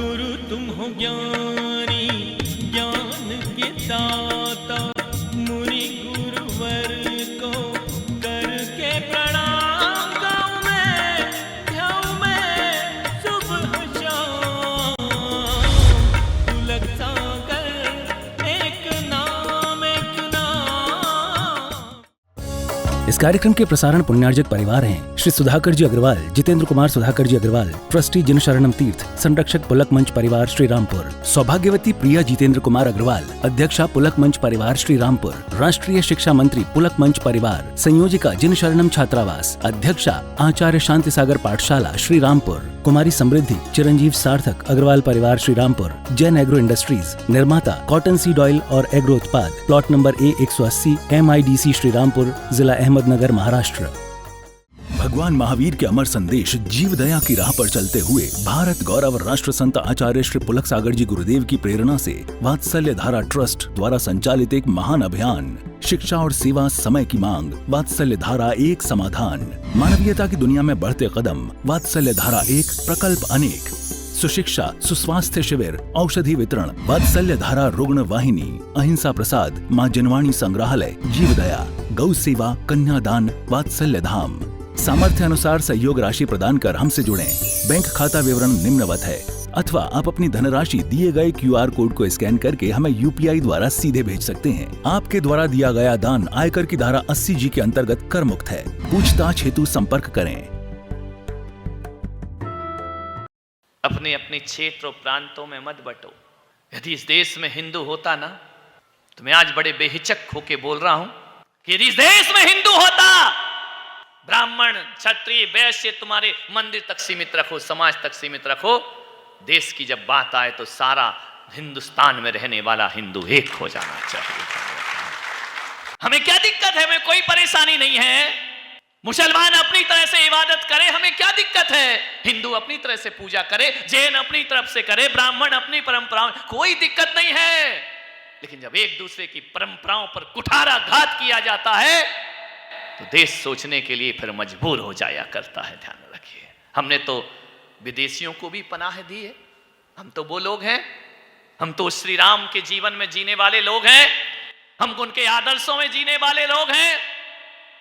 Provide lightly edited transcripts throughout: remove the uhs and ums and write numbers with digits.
गुरु तुम हो ज्ञानी ज्ञान के दाता, मुनि गुरुवर को करके प्रणाम गाऊं मैं, ध्याऊं मैं सुबह शाम। पुलक सागर एक नाम एक नाम। इस कार्यक्रम के प्रसारण पुण्यार्जक परिवार हैं श्री सुधाकर जी अग्रवाल, जितेंद्र कुमार सुधाकर जी अग्रवाल, ट्रस्टी जिन शरणम तीर्थ, संरक्षक पुलक मंच परिवार श्री रामपुर, सौभाग्यवती प्रिया जितेंद्र कुमार अग्रवाल, अध्यक्षा पुलक मंच परिवार श्री रामपुर, राष्ट्रीय शिक्षा मंत्री पुलक मंच परिवार, संयोजिका जिन शरणम छात्रावास, अध्यक्षा आचार्य शांति सागर पाठशाला श्री रामपुर, कुमारी समृद्धि चिरंजीव सार्थक अग्रवाल परिवार श्री रामपुर, जैन एग्रो इंडस्ट्रीज, निर्माता कॉटन सीड ऑयल और एग्रो उत्पाद, plot number A180, MIDC Shri Rampur, जिला अहमदनगर, महाराष्ट्र। भगवान महावीर के अमर संदेश जीव दया की राह पर चलते हुए भारत गौरव राष्ट्र संत आचार्य श्री पुलक सागर जी गुरुदेव की प्रेरणा से वात्सल्य धारा ट्रस्ट द्वारा संचालित एक महान अभियान, शिक्षा और सेवा समय की मांग, वात्सल्य धारा एक समाधान, मानवीयता की दुनिया में बढ़ते कदम, वात्सल्य धारा एक प्रकल्प अनेक, सुशिक्षा सुस्वास्थ्य शिविर, औषधि वितरण, वात्सल्य धारा रुग्ण वाहिनी, अहिंसा प्रसाद, माँ जनवाणी संग्रहालय, जीव दया, गौ सेवा, कन्यादान, वात्सल्य धाम। सामर्थ्य अनुसार सहयोग राशि प्रदान कर हमसे जुड़ें। बैंक खाता विवरण निम्नवत है, अथवा आप अपनी धनराशि दिए गए QR कोड को स्कैन करके हमें UPI द्वारा सीधे भेज सकते हैं। आपके द्वारा दिया गया दान आयकर की धारा 80G के अंतर्गत कर मुक्त है। पूछताछ हेतु संपर्क करें। अपने अपने क्षेत्र और प्रांतों में मत बंटो। यदि इस देश में हिंदू होता ना, तो मैं आज बड़े बेहिचक होके बोल रहा हूं कि यदि इस देश में हिंदू होता, ब्राह्मण क्षत्रिय वैश्य तुम्हारे मंदिर तक सीमित रखो, समाज तक सीमित रखो, देश की जब बात आए तो सारा हिंदुस्तान में रहने वाला हिंदू एक हो जाना चाहिए। हमें क्या दिक्कत है? हमें कोई परेशानी नहीं है। मुसलमान अपनी तरह से इबादत करे, हमें क्या दिक्कत है? हिंदू अपनी तरह से पूजा करे, जैन अपनी तरफ से करे, ब्राह्मण अपनी परंपराओं, कोई दिक्कत नहीं है। लेकिन जब एक दूसरे की परंपराओं पर कुठाराघात किया जाता है तो देश सोचने के लिए फिर मजबूर हो जाया करता है। ध्यान रखिए, हमने तो विदेशियों को भी पनाह दी है। हम तो वो लोग हैं, हम तो श्री राम के जीवन में जीने वाले लोग हैं, हम उनके आदर्शों में जीने वाले लोग हैं।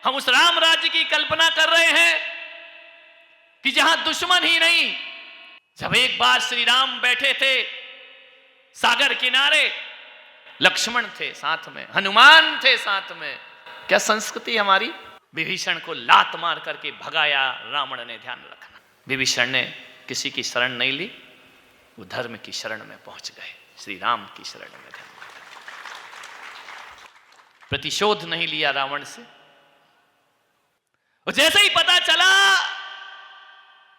हम उस राम राज्य की कल्पना कर रहे हैं कि जहां दुश्मन ही नहीं। जब एक बार श्री राम बैठे थे सागर किनारे, लक्ष्मण थे साथ में, हनुमान थे साथ में, क्या संस्कृति हमारी। विभीषण को लात मार करके भगाया रावण ने। ध्यान रखना, विभीषण ने किसी की शरण नहीं ली, वो धर्म की शरण में पहुंच गए, श्री राम की शरण में। ध्यान, प्रतिशोध नहीं लिया रावण से। और जैसे ही पता चला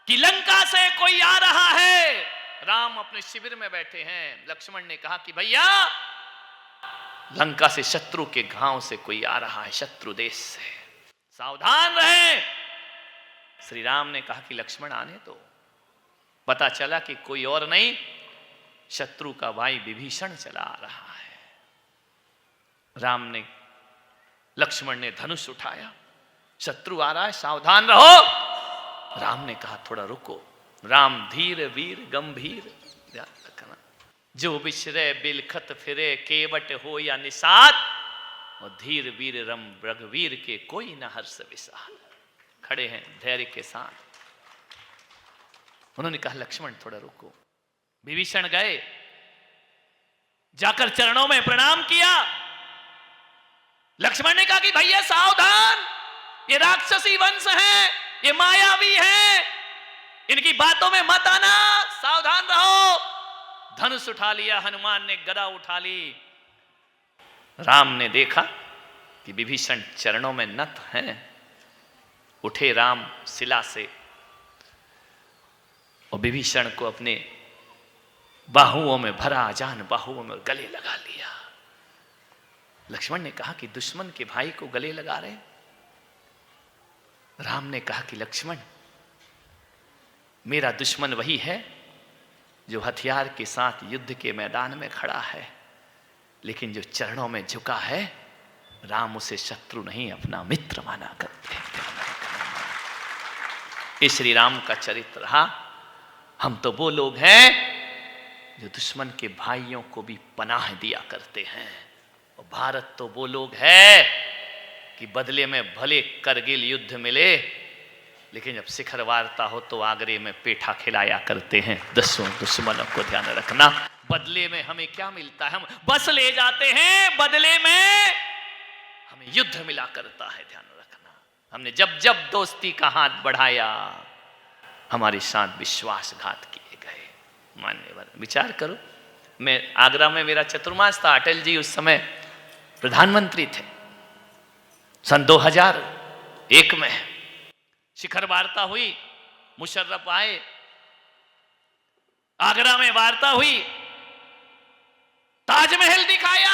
कि लंका से कोई आ रहा है, राम अपने शिविर में बैठे हैं, लक्ष्मण ने कहा कि भैया लंका से शत्रु के गांव से कोई आ रहा है, शत्रु देश से, सावधान रहें। श्री राम ने कहा कि लक्ष्मण आने दो। पता चला कि कोई और नहीं, शत्रु का भाई विभीषण चला आ रहा है। राम ने, लक्ष्मण ने धनुष उठाया, शत्रु आ रहा है, सावधान रहो। राम ने कहा थोड़ा रुको। राम धीर वीर गंभीर, ध्यान रखना, जो विश्रय बिलखत फिरे केवट हो या निषाद, और धीर वीर रम रघुवीर के कोई न हर्ष विषाद। खड़े हैं धैर्य के साथ। उन्होंने कहा लक्ष्मण थोड़ा रुको। विभीषण गए, जाकर चरणों में प्रणाम किया। लक्ष्मण ने कहा कि भैया सावधान, ये राक्षसी वंश है, ये मायावी है, इनकी बातों में मत आना, सावधान रहो। धनुष उठा लिया, हनुमान ने गदा उठा ली। राम ने देखा कि विभीषण चरणों में नत हैं। उठे राम शिला से और विभीषण को अपने बाहुओं में भरा, आजान बाहुओं में गले लगा लिया। लक्ष्मण ने कहा कि दुश्मन के भाई को गले लगा रहे। राम ने कहा कि लक्ष्मण, मेरा दुश्मन वही है जो हथियार के साथ युद्ध के मैदान में खड़ा है, लेकिन जो चरणों में झुका है, राम उसे शत्रु नहीं अपना मित्र माना करते हैं। ये श्री राम का चरित्र रहा। हम तो वो लोग हैं जो दुश्मन के भाइयों को भी पनाह दिया करते हैं। और भारत तो वो लोग हैं कि बदले में भले करगिल युद्ध मिले, लेकिन जब शिखर वार्ता हो तो आगरे में पेठा खिलाया करते हैं। दुश्मनों को ध्यान रखना, बदले में हमें क्या मिलता है? हम बस ले जाते हैं, बदले में हमें युद्ध मिला करता है। ध्यान रखना, हमने जब जब दोस्ती का हाथ बढ़ाया, हमारे साथ विश्वासघात किए गए। मान्यवर, विचार करो, मैं आगरा में मेरा चतुर्मास था। अटल जी उस समय प्रधानमंत्री थे, सन 2001 में शिखर वार्ता हुई, मुशर्रफ आए, आगरा में वार्ता हुई, ताजमहल दिखाया,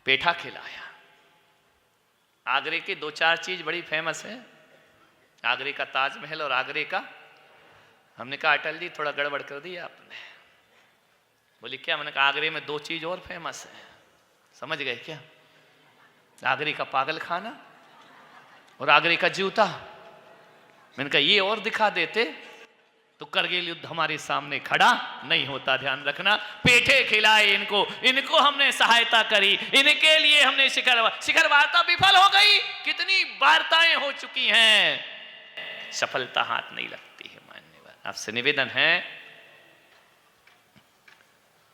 पेठा खिलाया। आगरे की 2-4 चीज बड़ी फेमस है, आगरे का ताजमहल और आगरे का। हमने कहा अटल जी थोड़ा गड़बड़ कर दिया आपने। बोली क्या? मैंने कहा आगरे में 2 चीज और फेमस है, समझ गए क्या? आगरे का पागल खाना और आगरे का जूता। मैंने कहा ये और दिखा देते तो करगिल युद्ध हमारे सामने खड़ा नहीं होता। ध्यान रखना, पेठे खिलाए इनको, इनको हमने सहायता करी, इनके लिए हमने शिखर वार्ता विफल हो गई। कितनी वार्ताएं हो चुकी हैं, सफलता हाथ नहीं लगती है। मान्यवर, आपसे निवेदन है,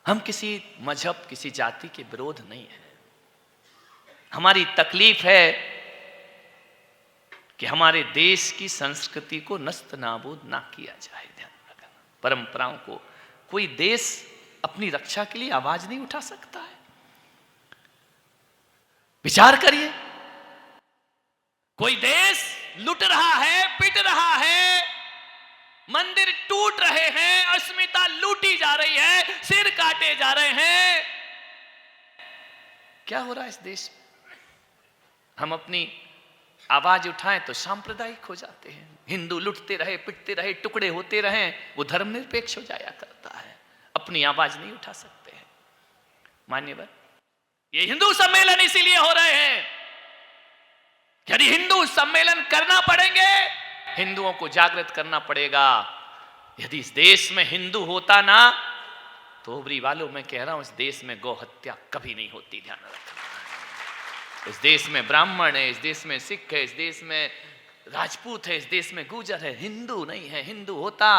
हम किसी मजहब, किसी जाति के विरोध नहीं है। हमारी तकलीफ है कि हमारे देश की संस्कृति को नस्त नाबूद ना किया जाए। ध्यान रखना, परंपराओं को कोई देश अपनी रक्षा के लिए आवाज नहीं उठा सकता है। विचार करिए, कोई देश लुट रहा है, पिट रहा है, मंदिर टूट रहे हैं, अस्मिता लूटी जा रही है, सिर काटे जा रहे हैं। क्या हो रहा है इस देश में? हम अपनी आवाज उठाएं तो सांप्रदायिक हो जाते हैं। हिंदू लुटते रहे, पिटते रहे, टुकड़े होते रहे, वो धर्मनिरपेक्ष हो जाया करता है, अपनी आवाज नहीं उठा सकते हैं। मान्यवर, ये हिंदू सम्मेलन इसीलिए हो रहे हैं, यदि हिंदू सम्मेलन करना पड़ेंगे, हिंदुओं को जागृत करना पड़ेगा। यदि इस देश में हिंदू होता ना, तो उबरी वालों मैं कह रहा हूं, इस देश में गौ हत्या कभी नहीं होती। ध्यान रखना, इस देश में ब्राह्मण है, इस देश में सिख है, इस देश में राजपूत है, इस देश में गुर्जर है, हिंदू नहीं है। हिंदू होता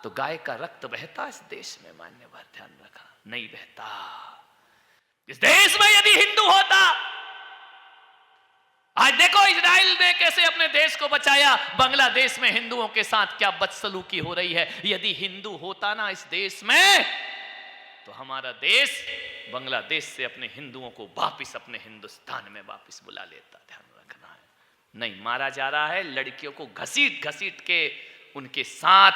तो गाय का रक्त बहता इस देश में। मान्यवर, ध्यान रखना, नहीं बहता। इस देश में यदि हिंदू होता, आज देखो इजराइल ने कैसे अपने देश को बचाया, बांग्लादेश में हिंदुओं के साथ क्या बदसलूकी हो रही है। यदि हिंदू होता ना इस देश में, तो हमारा देश बांग्लादेश से अपने हिंदुओं को वापिस अपने हिंदुस्तान में वापिस बुला लेता। ध्यान रखना है, नहीं मारा जा रहा है, लड़कियों को घसीट घसीट के उनके साथ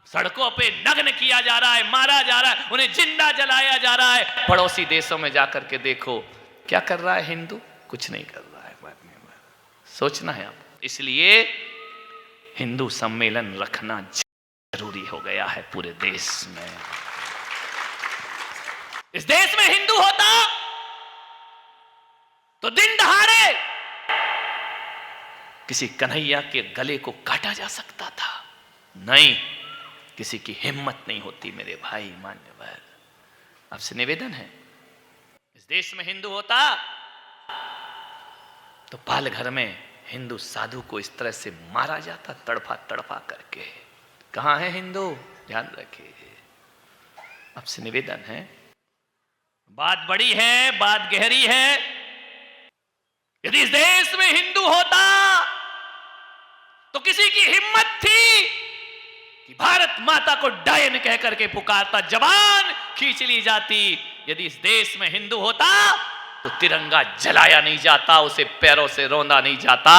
सड़कों पे नग्न किया जा रहा है, मारा जा रहा है, उन्हें जिंदा जलाया जा रहा है। पड़ोसी देशों में जाकर के देखो क्या कर रहा है हिंदू, कुछ नहीं कर रहा है। सोचना है आप। इसलिए हिंदू सम्मेलन रखना जरूरी हो गया है पूरे देश में। इस देश में हिंदू होता तो दिन दहाड़े किसी कन्हैया के गले को काटा जा सकता था। नहीं, किसी की हिम्मत नहीं होती मेरे भाई। मान्यवर, आपसे निवेदन है, इस देश में हिंदू होता तो पाल घर में हिंदू साधु को इस तरह से मारा जाता, तड़फा तड़फा करके। कहां है हिंदू? ध्यान रखिए, आपसे निवेदन है, बात बड़ी है, बात गहरी है। यदि इस देश में हिंदू होता तो किसी की हिम्मत थी कि भारत माता को डायन कह करके पुकारता, जवान खींच ली जाती। यदि इस देश में हिंदू होता तो तिरंगा जलाया नहीं जाता, उसे पैरों से रौंदा नहीं जाता।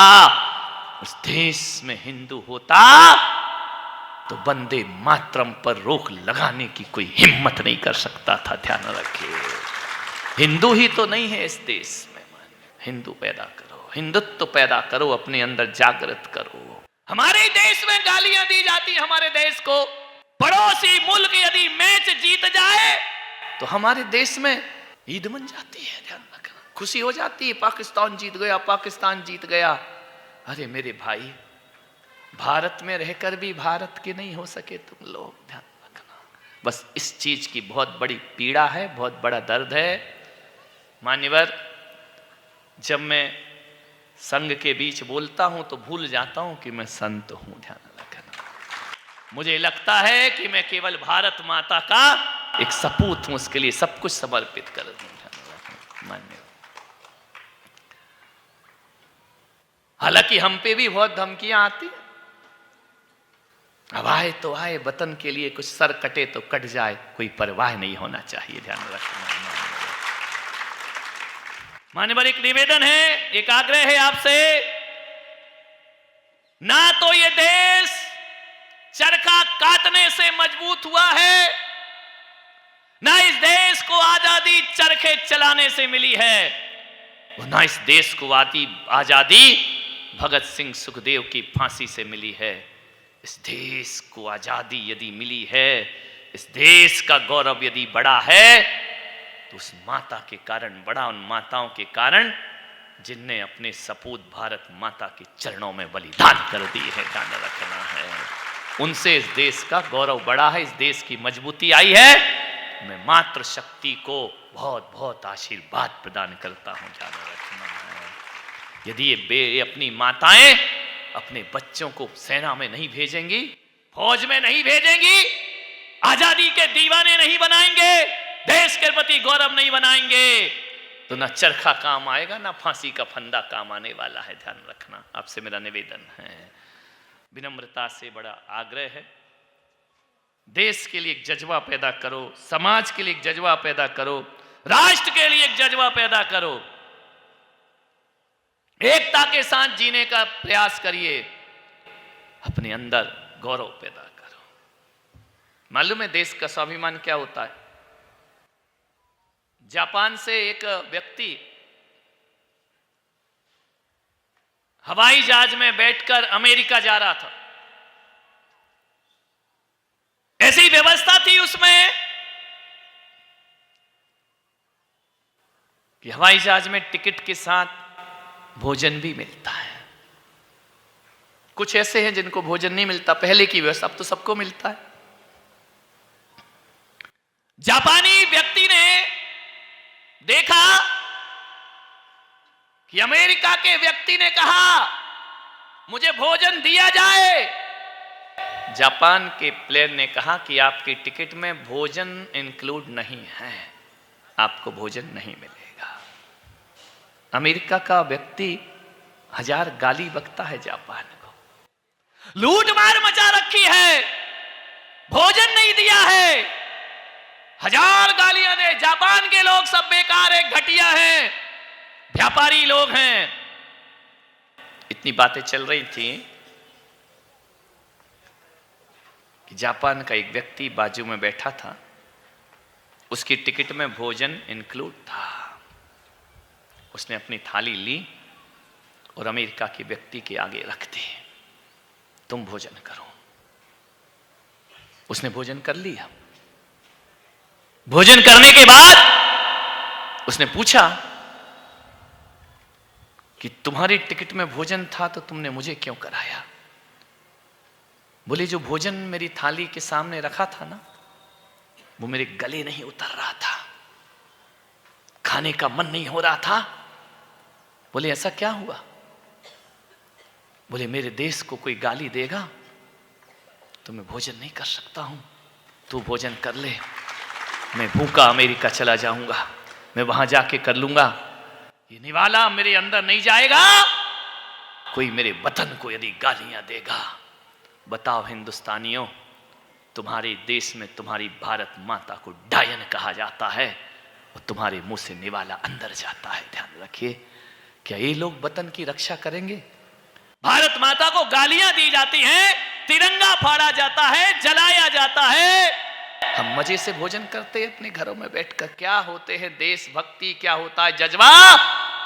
उस देश में हिंदू होता तो वंदे मातरम पर रोक लगाने की कोई हिम्मत नहीं कर सकता था। ध्यान रखिए, हिंदू ही तो नहीं है इस देश में। हिंदू पैदा करो, हिंदुत्व पैदा करो, अपने अंदर जागृत करो। हमारे देश में गालियां दी जाती, हमारे देश को पड़ोसी मुल्क यदि मैच जीत जाए तो हमारे देश में ईद मन जाती है। ध्यान रखना, खुशी हो जाती है, पाकिस्तान जीत गया, पाकिस्तान जीत गया। अरे मेरे भाई, भारत में रहकर भी भारत के नहीं हो सके तुम लोग। ध्यान रखना, बस इस चीज की बहुत बड़ी पीड़ा है, बहुत बड़ा दर्द है। मान्यवर, जब मैं संघ के बीच बोलता हूं तो भूल जाता हूं कि मैं संत हूं। ध्यान रखना, मुझे लगता है कि मैं केवल भारत माता का एक सपूत हूं, उसके लिए सब कुछ समर्पित कर दूं। मान्यवर, हालांकि हम पे भी बहुत धमकियां आती, अब आए तो आए, वतन के लिए कुछ सर कटे तो कट जाए, कोई परवाह नहीं होना चाहिए। ध्यान रखना मान्यवर, एक निवेदन है, एक आग्रह है आपसे, ना तो ये देश चरखा काटने से मजबूत हुआ है, ना इस देश को आजादी चरखे चलाने से मिली है, और ना इस देश को आजादी भगत सिंह सुखदेव की फांसी से मिली है। इस देश को आजादी यदि मिली है, इस देश का गौरव यदि बड़ा है, तो उस माता के कारण बड़ा, उन माताओं के कारण जिनने अपने सपूत भारत माता के चरणों में बलिदान कर दिए है। ध्यान रखना है, उनसे इस देश का गौरव बड़ा है, इस देश की मजबूती आई है। मैं मातृशक्ति को बहुत बहुत आशीर्वाद प्रदान करता हूं। ध्यान रखना है, यदि ये अपनी माताएं अपने बच्चों को सेना में नहीं भेजेंगी, फौज में नहीं भेजेंगी, आजादी के दीवाने नहीं बनाएंगे, देश के प्रति गौरव नहीं बनाएंगे, तो ना चरखा काम आएगा, ना फांसी का फंदा काम आने वाला है। ध्यान रखना, आपसे मेरा निवेदन है, विनम्रता से बड़ा आग्रह है, देश के लिए एक जज्बा पैदा करो, समाज के लिए एक जज्बा पैदा करो, राष्ट्र के लिए एक जज्बा पैदा करो, एकता के साथ जीने का प्रयास करिए, अपने अंदर गौरव पैदा करो। मालूम है देश का स्वाभिमान क्या होता है? जापान से एक व्यक्ति हवाई जहाज में बैठकर अमेरिका जा रहा था, ऐसी व्यवस्था थी उसमें कि हवाई जहाज में टिकट के साथ भोजन भी मिलता है। कुछ ऐसे हैं जिनको भोजन नहीं मिलता, पहले की व्यवस्था, अब तो सबको मिलता है। जापानी व्यक्ति ने देखा कि अमेरिका के व्यक्ति ने कहा मुझे भोजन दिया जाए। जापान के प्लेन ने कहा कि आपकी टिकट में भोजन इंक्लूड नहीं है, आपको भोजन नहीं मिलेगा। अमेरिका का व्यक्ति 1000 गाली बकता है जापान को, लूट मार मचा रखी है, भोजन नहीं दिया है, 1000 गालियां दे, जापान के लोग सब बेकार है, घटिया हैं, व्यापारी लोग हैं। इतनी बातें चल रही थी कि जापान का एक व्यक्ति बाजू में बैठा था, उसकी टिकट में भोजन इंक्लूड था। उसने अपनी थाली ली और अमेरिका के व्यक्ति के आगे रख दी, तुम भोजन करो। उसने भोजन कर लिया। भोजन करने के बाद उसने पूछा कि तुम्हारी टिकट में भोजन था तो तुमने मुझे क्यों कराया? बोले जो भोजन मेरी थाली के सामने रखा था ना, वो मेरे गले नहीं उतर रहा था, खाने का मन नहीं हो रहा था। बोले ऐसा क्या हुआ? बोले मेरे देश को कोई गाली देगा तो मैं भोजन नहीं कर सकता हूं, तू भोजन कर ले, मैं भूखा अमेरिका चला जाऊंगा, मैं वहां जाके कर लूंगा, ये निवाला मेरे अंदर नहीं जाएगा, कोई मेरे वतन को यदि गालियां देगा। बताओ हिंदुस्तानियों, तुम्हारे देश में तुम्हारी भारत माता को डायन कहा जाता है और तुम्हारे मुंह से निवाला अंदर जाता है। ध्यान रखिए, क्या ये लोग वतन की रक्षा करेंगे? भारत माता को गालियां दी जाती हैं, तिरंगा फाड़ा जाता है, जलाया जाता है, हम मजे से भोजन करते हैं अपने घरों में बैठकर। क्या होते हैं देशभक्ति, क्या होता है जज्बा,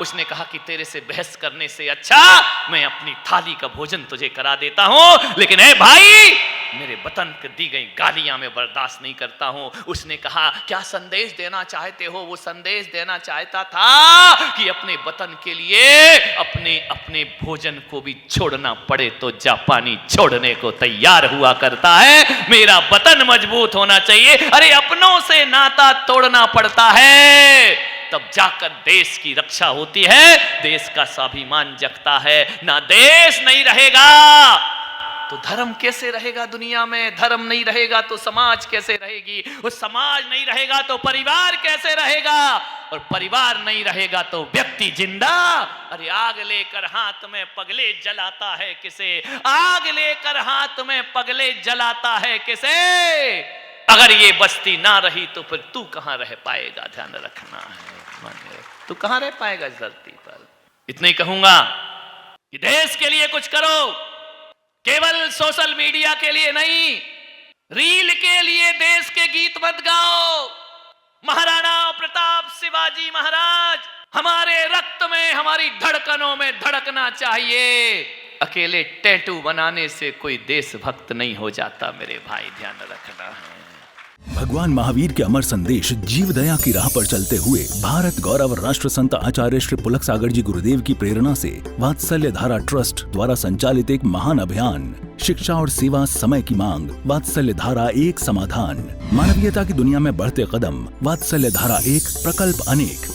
उसने कहा कि तेरे से बहस करने से अच्छा मैं अपनी थाली का भोजन तुझे करा देता हूं, लेकिन ए भाई, मेरे वतन को दी गई गालियां मैं बर्दाश्त नहीं करता हूं। उसने कहा क्या संदेश देना चाहते हो? वो संदेश देना चाहता था कि अपने वतन के लिए अपने अपने भोजन को भी छोड़ना पड़े तो जापानी छोड़ने को तैयार हुआ करता है। मेरा वतन मजबूत होना चाहिए। अरे अपनों से नाता तोड़ना पड़ता है, तब जाकर देश की रक्षा होती है, देश का स्वाभिमान जगता है। ना देश नहीं रहेगा तो धर्म कैसे रहेगा दुनिया में? धर्म नहीं रहेगा तो समाज कैसे रहेगी? और समाज नहीं रहेगा तो परिवार कैसे रहेगा? और परिवार नहीं रहेगा तो व्यक्ति जिंदा। अरे आग लेकर हाथ में पगले जलाता है किसे? आग लेकर हाथ में पगले जलाता है किसे? अगर ये बस्ती ना रही तो फिर तू कहां रह पाएगा? ध्यान रखना है, तू कहां रह पाएगा इस धरती पर? इतना ही कहूंगा कि देश के लिए कुछ करो, केवल सोशल मीडिया के लिए नहीं, रील के लिए देश के गीत मत गाओ। महाराणा प्रताप शिवाजी महाराज हमारे रक्त में, हमारी धड़कनों में धड़कना चाहिए। अकेले टैटू बनाने से कोई देशभक्त नहीं हो जाता मेरे भाई, ध्यान रखना है। भगवान महावीर के अमर संदेश जीव दया की राह पर चलते हुए भारत गौरव राष्ट्र संत आचार्य श्री पुलक सागर जी गुरुदेव की प्रेरणा से वात्सल्य धारा ट्रस्ट द्वारा संचालित एक महान अभियान, शिक्षा और सेवा समय की मांग, वात्सल्य धारा एक समाधान, मानवीयता की दुनिया में बढ़ते कदम, वात्सल्य धारा एक प्रकल्प अनेक,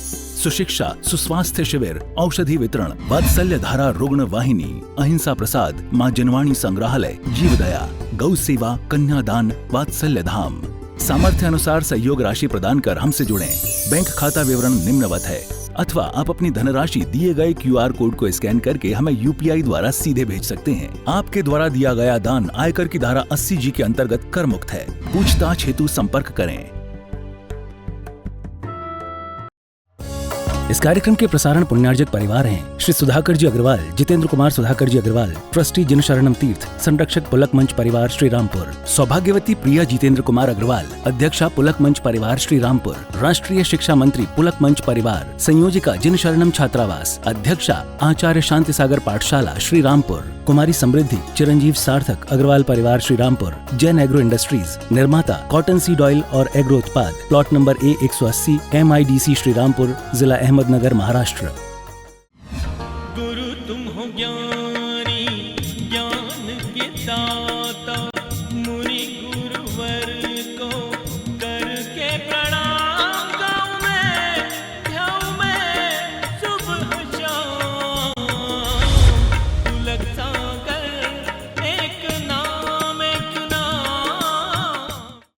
सुशिक्षा, सुस्वास्थ्य शिविर, औषधि वितरण, वात्सल्य धारा रुग्ण वाहिनी, अहिंसा प्रसाद, माँ जनवाणी संग्रहालय, जीव दया, गौ सेवा, कन्यादान, वात्सल्य धाम। सामर्थ्य अनुसार सहयोग राशि प्रदान कर हमसे जुड़ें। बैंक खाता विवरण निम्नवत है, अथवा आप अपनी धनराशि दिए गए QR कोड को स्कैन करके हमें UPI द्वारा सीधे भेज सकते हैं। आपके द्वारा दिया गया दान आयकर की धारा 80G के अंतर्गत कर मुक्त है। पूछताछ हेतु संपर्क करें। इस कार्यक्रम के प्रसारण पुण्यार्जक परिवार हैं श्री सुधाकर जी अग्रवाल, जितेंद्र कुमार सुधाकर जी अग्रवाल, ट्रस्टी जिन शरणम तीर्थ, संरक्षक पुलक मंच परिवार श्री रामपुर, सौभाग्यवती प्रिया जितेंद्र कुमार अग्रवाल, अध्यक्षा पुलक मंच परिवार श्री रामपुर, राष्ट्रीय शिक्षा मंत्री पुलक मंच परिवार, संयोजिका जिन शरणम छात्रावास, अध्यक्षा आचार्य शांति सागर पाठशाला श्री रामपुर, कुमारी समृद्धि चिरंजीव सार्थक अग्रवाल परिवार श्री रामपुर, जैन एग्रो इंडस्ट्रीज, निर्माता कॉटन सीड ऑयल और एग्रो उत्पाद, plot number A180, MIDC Shri Rampur, जिला अहमदनगर, महाराष्ट्र। गुरु तुम हो ज्ञानी, ज्ञान के दाता,